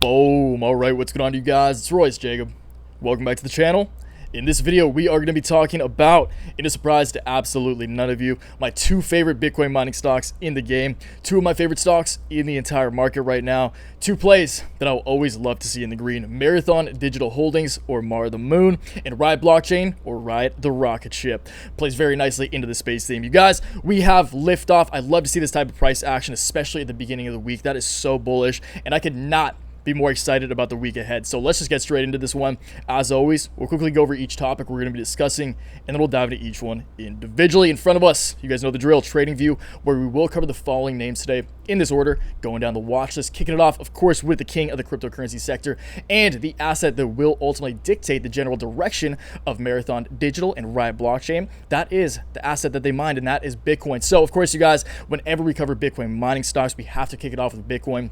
Boom. Alright, what's going on, you guys? It's Royce Jacob. Welcome back to the channel. In this video, we are going to be talking about, in a surprise to absolutely none of you, my two favorite Bitcoin mining stocks in the game. Two of my favorite stocks in the entire market right now. Two plays that I'll always love to see in the green. Marathon Digital Holdings, or Mara the Moon, and Riot Blockchain, or Riot the Rocket Ship. Plays very nicely into the space theme. You guys, we have liftoff. I love to see this type of price action, especially at the beginning of the week. That is so bullish, and I could not be more excited about the week ahead. So let's just get straight into this one. As always, we'll quickly go over each topic we're going to be discussing, and then we'll dive into each one individually. In front of us, you guys know the drill, Trading View, where we will cover the following names today in this order, going down the watch list, kicking it off, of course, with the king of the cryptocurrency sector and the asset that will ultimately dictate the general direction of Marathon Digital and Riot Blockchain. That is the asset that they mined, and that is Bitcoin. So, of course, you guys, whenever we cover Bitcoin mining stocks, we have to kick it off with Bitcoin.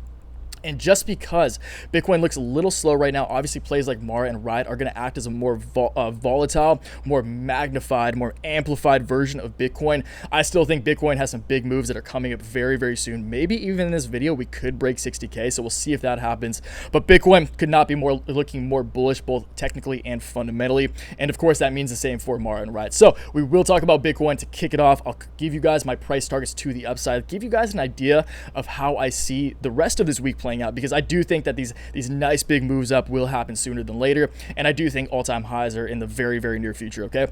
And just because Bitcoin looks a little slow right now, obviously plays like Mara and Riot are going to act as a more volatile, more magnified, more amplified version of Bitcoin. I still think Bitcoin has some big moves that are coming up very, very soon. Maybe even in this video, we could break 60K, so we'll see if that happens. But Bitcoin could not be looking more bullish, both technically and fundamentally. And of course, that means the same for Mara and Riot. So we will talk about Bitcoin to kick it off. I'll give you guys my price targets to the upside, give you guys an idea of how I see the rest of this week playing out, because I do think that these nice big moves up will happen sooner than later, and I do think all-time highs are in the very, very near future. Okay,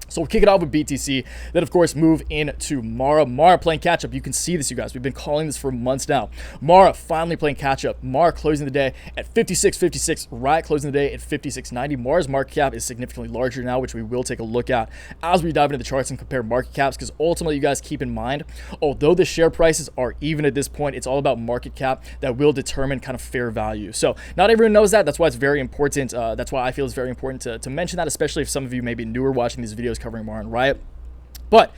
so we'll kick it off with BTC, then of course move into Mara. Mara playing catch up. You can see this, you guys. We've been calling this for months now. Mara finally playing catch up. Mara closing the day at 56.56. Riot closing the day at 56.90. Mara's market cap is significantly larger now, which we will take a look at as we dive into the charts and compare market caps, because ultimately, you guys, keep in mind, although the share prices are even at this point, it's all about market cap that will determine kind of fair value. So not everyone knows that. That's why it's very important. That's why I feel it's very important to mention that, especially if some of you may be newer watching these videos covering Mara and Riot. But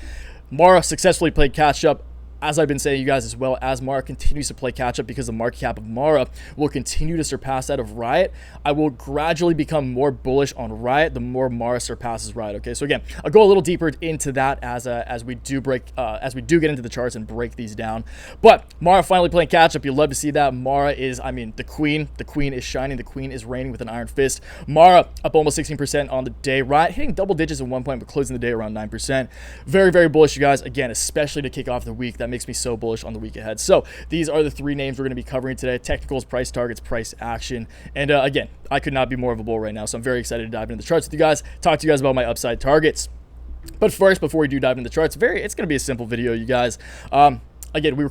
Mara successfully played catch up, as I've been saying, you guys, as well as Mara continues to play catch up, because the market cap of Mara will continue to surpass that of Riot. I will gradually become more bullish on Riot the more Mara surpasses Riot. Okay, so again, I'll go a little deeper into that as we do get into the charts and break these down. But Mara finally playing catch up. You love to see that. Mara is, I mean, the queen. The queen is shining. The queen is reigning with an iron fist. Mara up almost 16% on the day. Riot hitting double digits at one point, but closing the day around 9%. Very, very bullish, you guys. Again, especially to kick off the week. That makes me so bullish on the week ahead. So these are the three names we're going to be covering today: technicals, price targets, price action. And again, I could not be more of a bull right now, so I'm very excited to dive into the charts with you guys, talk to you guys about my upside targets. But first, before we do dive into the charts, it's going to be a simple video, you guys. Again, we're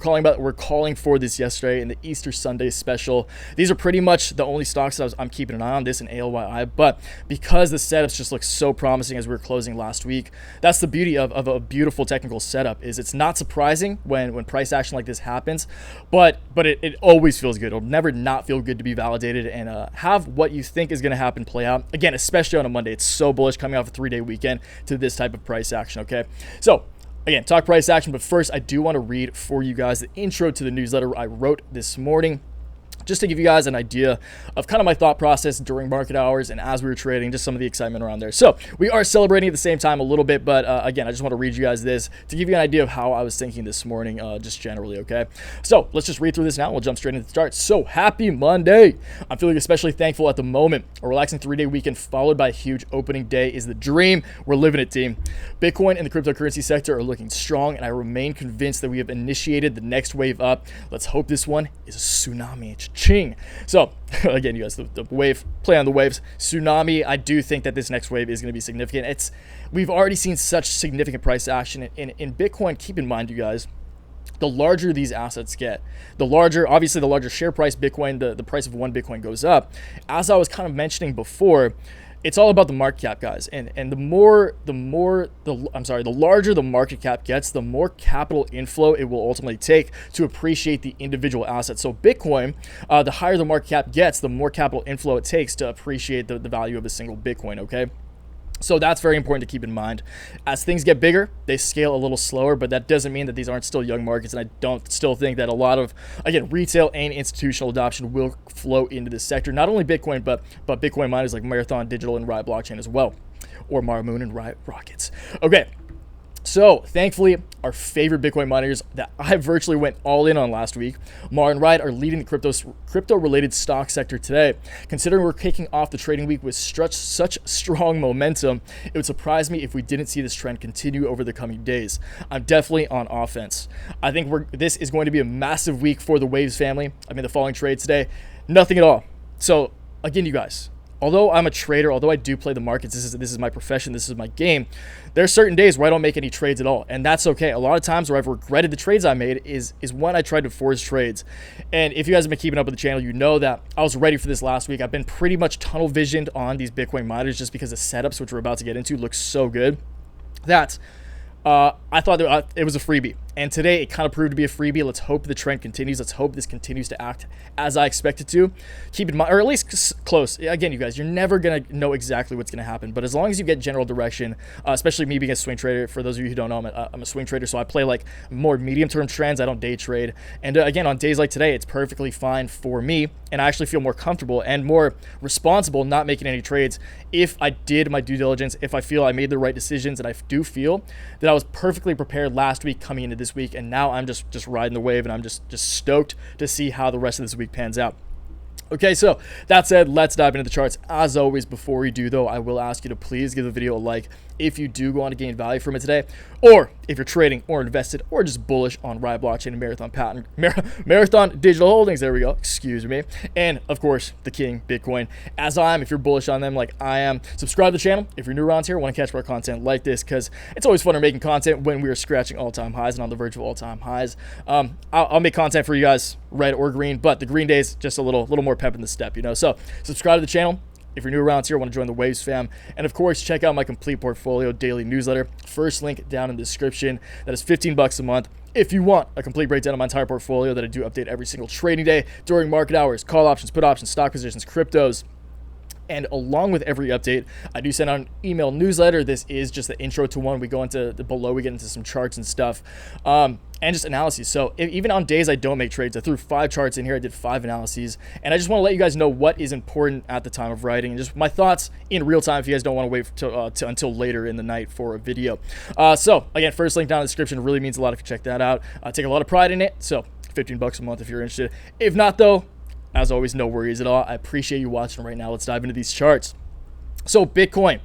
calling for this yesterday in the Easter Sunday special. These are pretty much the only stocks that I'm keeping an eye on, this and ALYI. But because the setups just look so promising as we were closing last week, that's the beauty of a beautiful technical setup. Is it's not surprising when price action like this happens, but it always feels good. It'll never not feel good to be validated and have what you think is going to happen play out. Again, especially on a Monday, it's so bullish coming off a 3-day weekend to this type of price action. Okay, so again, talk price action, but first I do want to read for you guys the intro to the newsletter I wrote this morning, just to give you guys an idea of kind of my thought process during market hours and as we were trading, just some of the excitement around there. So we are celebrating at the same time a little bit, but again, I just want to read you guys this to give you an idea of how I was thinking this morning, just generally, okay? So let's just read through this now. We'll jump straight into the charts. So happy Monday. I'm feeling especially thankful at the moment. A relaxing 3-day weekend followed by a huge opening day is the dream. We're living it, team. Bitcoin and the cryptocurrency sector are looking strong, and I remain convinced that we have initiated the next wave up. Let's hope this one is a tsunami. Ching. So again, you guys, the wave, play on the waves, tsunami. I do think that this next wave is going to be significant. We've already seen such significant price action in Bitcoin. Keep in mind, you guys, the larger these assets get, obviously the larger share price Bitcoin, the price of one Bitcoin goes up. As I was kind of mentioning before, it's all about the market cap, guys, and the larger the market cap gets, the more capital inflow it will ultimately take to appreciate the individual assets. So Bitcoin, the higher the market cap gets, the more capital inflow it takes to appreciate the value of a single Bitcoin. Okay, So that's very important to keep in mind. As things get bigger, they scale a little slower, but that doesn't mean that these aren't still young markets. And I don't still think that a lot of, again, retail and institutional adoption will flow into this sector. Not only Bitcoin, but Bitcoin miners like Marathon Digital and Riot Blockchain as well, or Mara Moon and Riot Rockets. Okay. So, thankfully, our favorite Bitcoin miners that I virtually went all in on last week, Mar and Riot, are leading the crypto-related stock sector today. Considering we're kicking off the trading week with such strong momentum, it would surprise me if we didn't see this trend continue over the coming days. I'm definitely on offense. I think this is going to be a massive week for the Waves family. I mean, the following trades today, nothing at all. So, again, you guys, although I'm a trader, although I do play the markets, this is my profession, this is my game, there are certain days where I don't make any trades at all, and that's okay. A lot of times where I've regretted the trades I made is when I tried to force trades. And if you guys have been keeping up with the channel, you know that I was ready for this last week. I've been pretty much tunnel visioned on these Bitcoin miners just because the setups, which we're about to get into, look so good that I thought that it was a freebie. And today it kind of proved to be a freebie. Let's hope the trend continues. Let's hope this continues to act as I expect it to. Keep in mind, or at least close. Again, you guys, you're never going to know exactly what's going to happen. But as long as you get general direction, especially me being a swing trader, for those of you who don't know, I'm a swing trader. So I play like more medium-term trends. I don't day trade. And again, on days like today, it's perfectly fine for me. And I actually feel more comfortable and more responsible not making any trades if I did my due diligence, if I feel I made the right decisions. And I do feel that I was perfectly prepared last week coming into this week, and now I'm just riding the wave, and I'm just stoked to see how the rest of this week pans out. Okay, so that said, let's dive into the charts. As always, before we do, though, I will ask you to please give the video a like if you do go on to gain value from it today, or if you're trading or invested or just bullish on Riot Blockchain and Marathon Digital Holdings. There we go. Excuse me. And, of course, the king, Bitcoin. As I am, if you're bullish on them like I am, subscribe to the channel. If you're new around here, want to catch more content like this, because it's always funner making content when we are scratching all-time highs and on the verge of all-time highs. I'll make content for you guys, red or green, but the green days, just a little more pep in the step, you know. So subscribe to the channel if you're new around here, want to join the Waves fam, and of course check out my complete portfolio daily newsletter. First link down in the description. That is $15 a month if you want a complete breakdown of my entire portfolio that I do update every single trading day during market hours, call options, put options, stock positions, cryptos. And along with every update, I do send out an email newsletter. This is just the intro to one. We go into below, we get into some charts and stuff, and just analyses. So even on days I don't make trades, I threw 5 charts in here. I did 5 analyses, and I just want to let you guys know what is important at the time of writing, and just my thoughts in real time if you guys don't want to wait until later in the night for a video. So again, first link down in the description. Really means a lot if you check that out. I take a lot of pride in it. So $15 a month if you're interested. If not, though, as always, no worries at all. I appreciate you watching right now. Let's dive into these charts. So Bitcoin,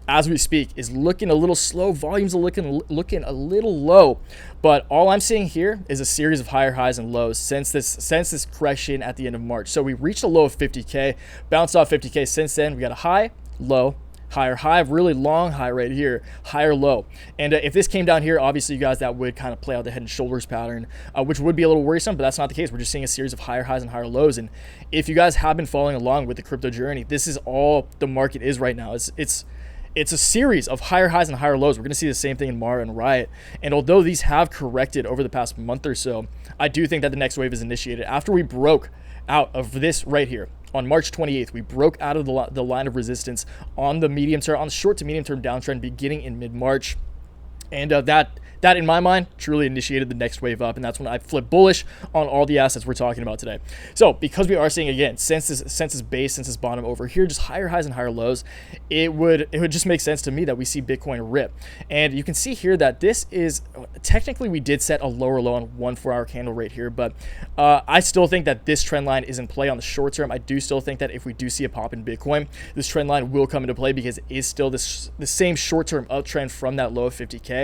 as we speak, is looking a little slow. Volumes are looking a little low. But all I'm seeing here is a series of higher highs and lows since this correction at the end of March. So we reached a low of 50K, bounced off 50K. Since then, we got a high, low, higher high, really long high right here, higher low. And if this came down here, obviously you guys, that would kind of play out the head and shoulders pattern, which would be a little worrisome, but that's not the case. We're just seeing a series of higher highs and higher lows. And if you guys have been following along with the crypto journey, this is all the market is right now. It's a series of higher highs and higher lows. We're going to see the same thing in Mar and Riot. And although these have corrected over the past month or so, I do think that the next wave is initiated after we broke out of this right here. On March 28th, we broke out of the line of resistance on the medium term, on the short to medium term downtrend beginning in mid-March. And that in my mind truly initiated the next wave up, and that's when I flipped bullish on all the assets we're talking about today. So because we are seeing, again, since this bottom over here, just higher highs and higher lows, it would just make sense to me that we see Bitcoin rip. And you can see here that this is technically, we did set a lower low on 1 4-hour candle right here, but I still think that this trend line is in play on the short term. I do still think that if we do see a pop in Bitcoin, this trend line will come into play because it is still the same short-term uptrend from that low of 50K.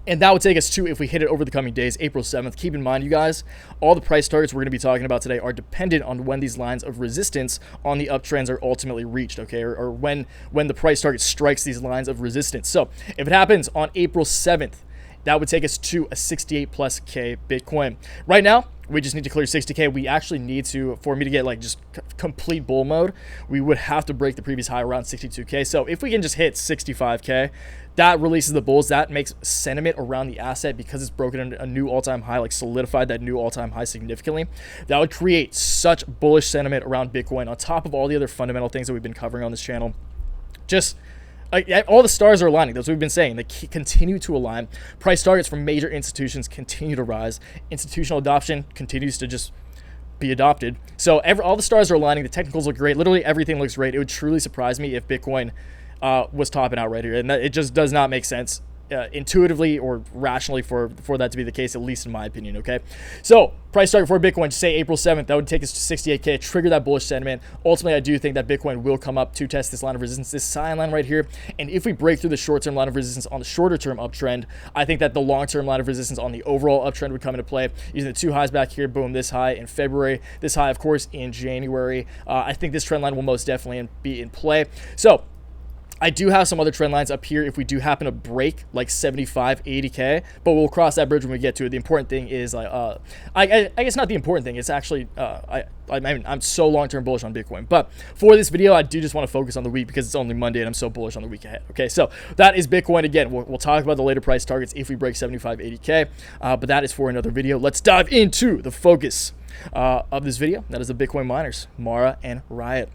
And that would take us to, if we hit it over the coming days, April 7th. Keep in mind, you guys, all the price targets we're going to be talking about today are dependent on when these lines of resistance on the uptrends are ultimately reached, okay, or when the price target strikes these lines of resistance. So if it happens on April 7th, that would take us to a 68+K Bitcoin. Right now, we just need to clear 60K. We actually need to, for me to get like just complete bull mode, we would have to break the previous high around 62K. So if we can just hit 65K, that releases the bulls. That makes sentiment around the asset, because it's broken a new all-time high, like solidified that new all-time high significantly. That would create such bullish sentiment around Bitcoin on top of all the other fundamental things that we've been covering on this channel. Just all the stars are aligning. That's what we've been saying. They continue to align. Price targets from major institutions continue to rise. Institutional adoption continues to just be adopted. So all the stars are aligning. The technicals look great. Literally everything looks great. It would truly surprise me if Bitcoin was topping out right here, and it just does not make sense intuitively or rationally for that to be the case, at least in my opinion. Okay, so price target for Bitcoin, say April 7th, that would take us to 68K, trigger that bullish sentiment. Ultimately, I do think that Bitcoin will come up to test this line of resistance, this cyan line right here. And if we break through the short-term line of resistance on the shorter-term uptrend, I think that the long-term line of resistance on the overall uptrend would come into play. Using the two highs back here, boom, this high in February, this high, of course, in January. I think this trend line will most definitely be in play. So I do have some other trend lines up here if we do happen to break like 75, 80K, but we'll cross that bridge when we get to it. The important thing is, I guess not the important thing. It's actually, I'm so long-term bullish on Bitcoin. But for this video, I do just want to focus on the week because it's only Monday and I'm so bullish on the week ahead. Okay, so that is Bitcoin. Again, we'll talk about the later price targets if we break 75, 80K, but that is for another video. Let's dive into the focus of this video. That is the Bitcoin miners, Mara and Riot.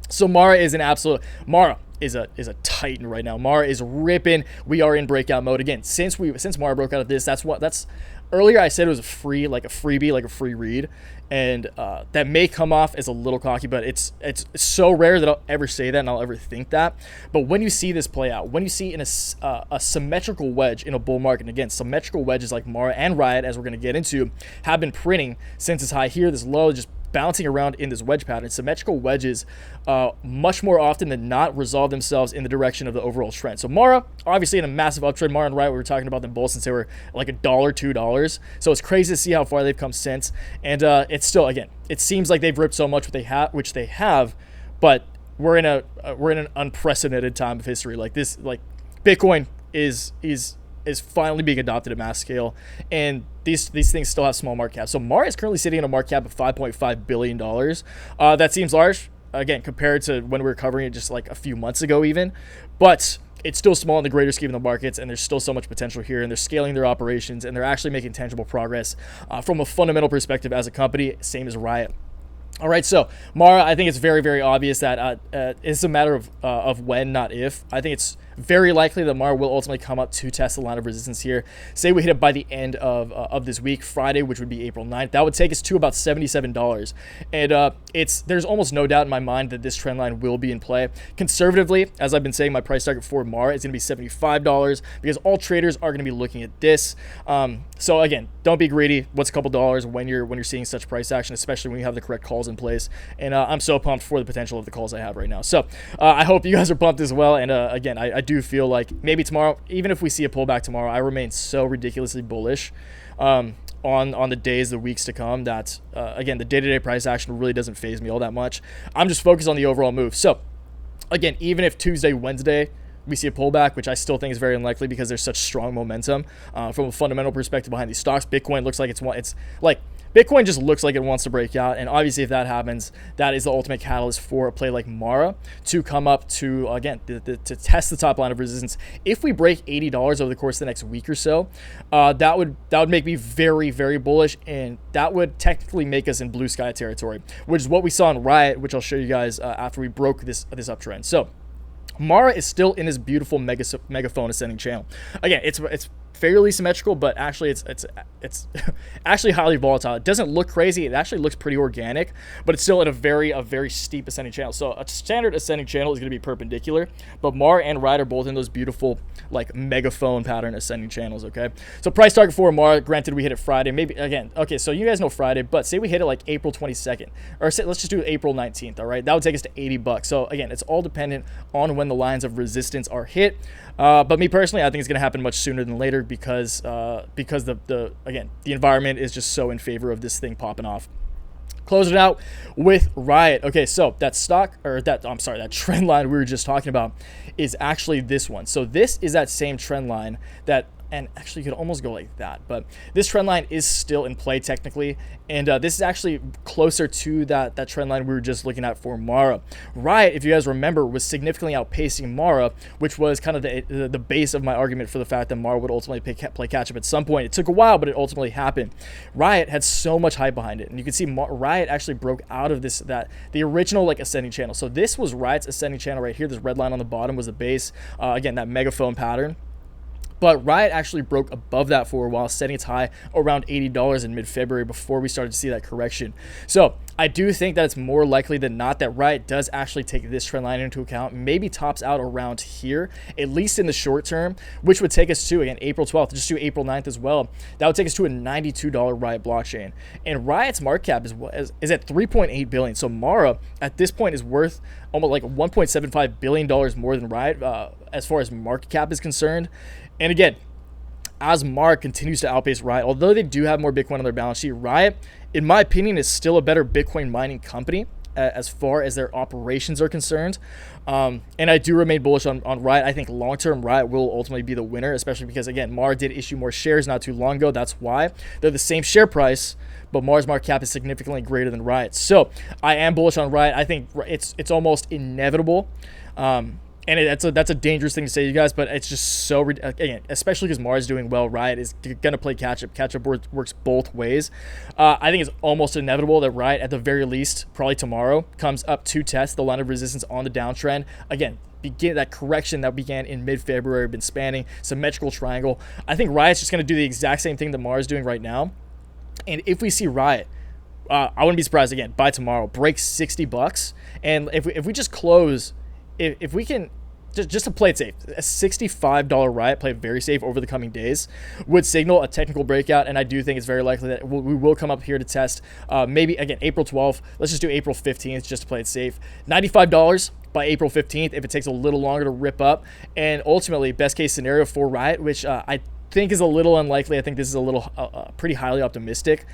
So Mara is an absolute, Mara is a titan right now. Mara is ripping. We are in breakout mode again. Since Mara broke out of this, that's earlier I said it was a freebie, like a free read, and that may come off as a little cocky, but it's so rare that I'll ever say that and I'll ever think that. But when you see this play out, when you see in a symmetrical wedge in a bull market, and again, symmetrical wedges like Mara and Riot, as we're going to get into, have been printing since this high here, this low, just bouncing around in this wedge pattern. Symmetrical wedges much more often than not resolve themselves in the direction of the overall trend. So Mara, obviously in a massive uptrend. Mara and Riot, we were talking about them both since they were like $1, $2. So it's crazy to see how far they've come since. And it's still, again, it seems like they've ripped so much, which they have, but we're in an unprecedented time of history. Like this, like Bitcoin is finally being adopted at mass scale, and these things still have small market caps. So Mara is currently sitting in a market cap of $5.5 billion. That seems large, again, compared to when we were covering it just like a few months ago even, but it's still small in the greater scheme of the markets, and there's still so much potential here, and they're scaling their operations, and they're actually making tangible progress from a fundamental perspective as a company, same as Riot. All right, so Mara, I think it's very, very obvious that it's a matter of when, not if. I think it's very likely that Mara will ultimately come up to test the line of resistance here. Say we hit it by the end of this week, Friday, which would be April 9th. That would take us to about $77. And there's almost no doubt in my mind that this trend line will be in play. Conservatively, as I've been saying, my price target for Mara is going to be $75 because all traders are going to be looking at this. So again, don't be greedy. What's a couple dollars when you're seeing such price action, especially when you have the correct calls in place. And I'm so pumped for the potential of the calls I have right now. So I hope you guys are pumped as well. And again, I do feel like maybe tomorrow, even if we see a pullback tomorrow, I remain so ridiculously bullish on the days, the weeks to come that, again, the day-to-day price action really doesn't faze me all that much. I'm just focused on the overall move. So again, even if Tuesday, Wednesday, we see a pullback, which I still think is very unlikely because there's such strong momentum from a fundamental perspective behind these stocks. Bitcoin looks like it's like Bitcoin just looks like it wants to break out, and obviously if that happens, that is the ultimate catalyst for a play like Mara to come up to, again, to test the top line of resistance. If we break $80 over the course of the next week or so, that would make me very, very bullish, and that would technically make us in blue sky territory, which is what we saw in Riot, which I'll show you guys after we broke this uptrend. So Mara is still in this beautiful megaphone ascending channel. Again, it's fairly symmetrical, but actually it's actually highly volatile. It doesn't look crazy. It actually looks pretty organic, but it's still at a very steep ascending channel. So a standard ascending channel is going to be perpendicular, but Mara and Riot are both in those beautiful like megaphone pattern ascending channels. Okay, so price target for Mara, granted we hit it Friday, maybe again, okay, so you guys know Friday, but say we hit it like April 22nd, or say, let's just do April 19th. All right, that would take us to $80. So again, it's all dependent on when the lines of resistance are hit. But me personally, I think it's going to happen much sooner than later because the environment is just so in favor of this thing popping off. Close it out with Riot. Okay, so that trend line we were just talking about is actually this one. So this is that same trend line that, and actually you could almost go like that, but this trend line is still in play technically, and this is actually closer to that trend line we were just looking at for Mara. Riot, if you guys remember, was significantly outpacing Mara, which was kind of the base of my argument for the fact that Mara would ultimately play catch up at some point. It took a while, but it ultimately happened. Riot had so much hype behind it, and you can see Riot actually broke out of the original like ascending channel. So this was Riot's ascending channel right here. This red line on the bottom was the base, again, that megaphone pattern. But Riot actually broke above that for a while, setting its high around $80 in mid-February before we started to see that correction. So I do think that it's more likely than not that Riot does actually take this trend line into account, maybe tops out around here, at least in the short term, which would take us to, again, April 12th, just do April 9th as well. That would take us to a $92 Riot blockchain. And Riot's market cap is at $3.8 billion. So Mara, at this point, is worth almost like $1.75 billion more than Riot as far as market cap is concerned. And again, as Mara continues to outpace Riot, although they do have more Bitcoin on their balance sheet, Riot, in my opinion, is still a better Bitcoin mining company as far as their operations are concerned. And I do remain bullish on Riot. I think long-term Riot will ultimately be the winner, especially because, again, Mara did issue more shares not too long ago. That's why. They're the same share price, but Mara's market cap is significantly greater than Riot. So I am bullish on Riot. I think it's almost inevitable. And that's a dangerous thing to say to you guys, but it's just so, again, especially because Mars is doing well, Riot is going to play catch-up. Catch-up works both ways. I think it's almost inevitable that Riot, at the very least, probably tomorrow, comes up to test the line of resistance on the downtrend. Again, begin that correction that began in mid-February, been spanning symmetrical triangle. I think Riot's just going to do the exact same thing that Mars is doing right now. And if we see Riot, I wouldn't be surprised, again, by tomorrow, break $60. And if we just close, if we can, just to play it safe, a $65 Riot, play it very safe over the coming days, would signal a technical breakout, and I do think it's very likely that we will come up here to test, maybe, again, April 12th. Let's just do April 15th just to play it safe. $95 by April 15th if it takes a little longer to rip up, and ultimately, best case scenario for Riot, which I think is a little unlikely. I think this is a little pretty highly optimistic,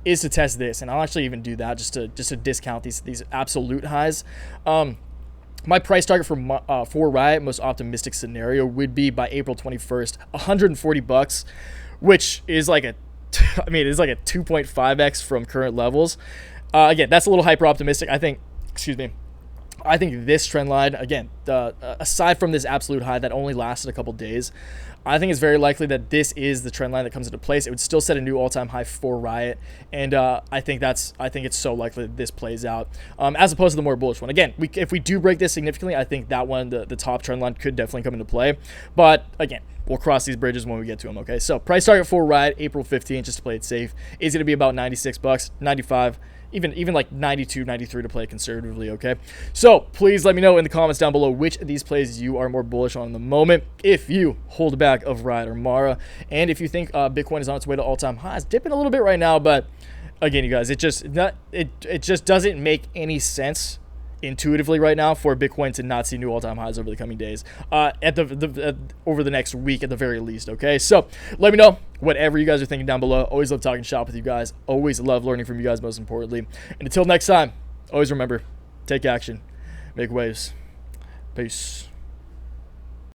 is to test this, and I'll actually even do that just to discount these absolute highs. My price target for Riot, most optimistic scenario, would be by April 21st, $140, which is like a 2.5x from current levels. Again, that's a little hyper optimistic. I think this trend line, again, aside from this absolute high that only lasted a couple days, I think it's very likely that this is the trend line that comes into place. It would still set a new all-time high for Riot, and I think it's so likely that this plays out, as opposed to the more bullish one. Again, if we do break this significantly, I think that one, the top trend line, could definitely come into play. But again, we'll cross these bridges when we get to them. Okay, so price target for Riot, April 15th, just to play it safe, is going to be about $96, 95. Even like 92, 93 to play conservatively, okay? So please let me know in the comments down below which of these plays you are more bullish on in the moment, if you hold back of Riot or Mara, and if you think Bitcoin is on its way to all-time highs. Dipping a little bit right now, but again, you guys, it just doesn't make any sense intuitively right now for Bitcoin to not see new all-time highs over the coming days, over the next week at the very least, okay? So let me know whatever you guys are thinking down below. Always love talking shop with you guys. Always love learning from you guys, most importantly. And until next time, always remember, take action, make waves. Peace.